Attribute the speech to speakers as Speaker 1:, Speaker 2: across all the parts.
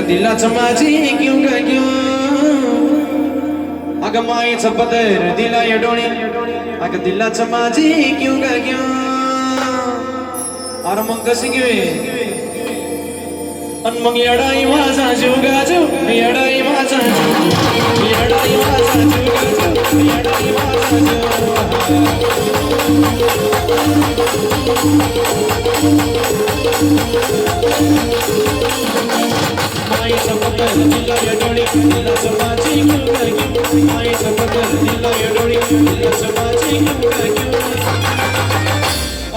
Speaker 1: दिलाच माझी क्यों ग क्यों अगं मायेचं पदर दिला या डोळी अगं दिलाच माझी क्यों ग क्यों अरे मग कशी घेऊ अन मग येडाई माझा जीव गाजू येडाई माझा जीव येडाई माझा जीव गाजू येडाई माझा मायेचा पदर दिला या डोळी दिलाच माझी क्यों ग क्यों मायेचा पदर दिला या डोळी दिलाच माझी क्यों ग क्यों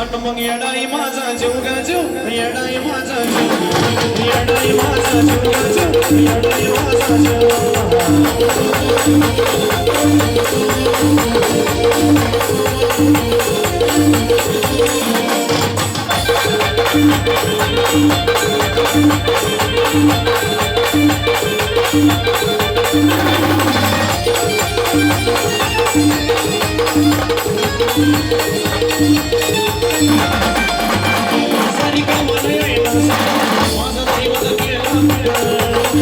Speaker 1: अन मग येडाई माझा जीव गाजू येडाई माझा जीव येडाई माझा जीव गाजू येडाई माझा सारी कामाला येणार माझा दैवत केला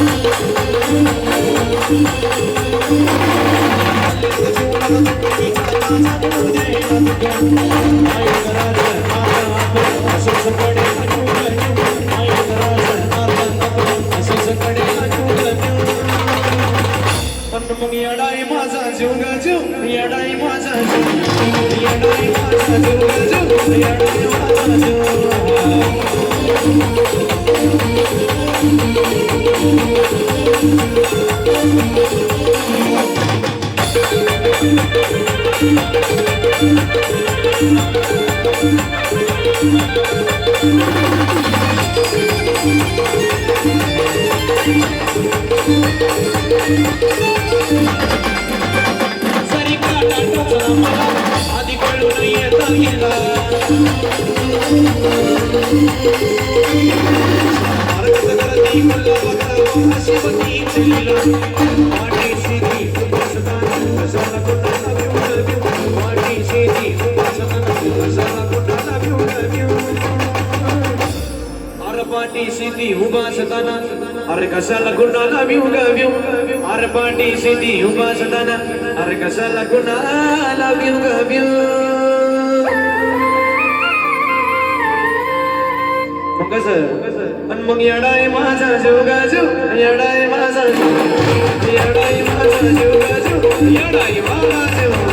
Speaker 1: मग येडाई माझा जीव गाजू येडाई माझा जीव येडाई माझा जीव गाजू येडाई माझा सरी काटा टोचला मला आधी कळून येता गेला मार्ग करती कल्ला बघा अशी बघी चलीला वाटी शेती उपासना कशाला कोणाला घेऊन वाटी शेती उपासना कशाला कोणाला घेऊन पाटी सिद्धी उभा असताना अरे कशाला कुणाला भिवगा भिव अरे पाटी सिद्धी उभा असताना अरे कशाला कुणाला भिवगा भिव मग कसं पण मग येडाय माझा जीव गाजू येडाय माझा येडाय माझा जीव गाजू येडाय माझा जीव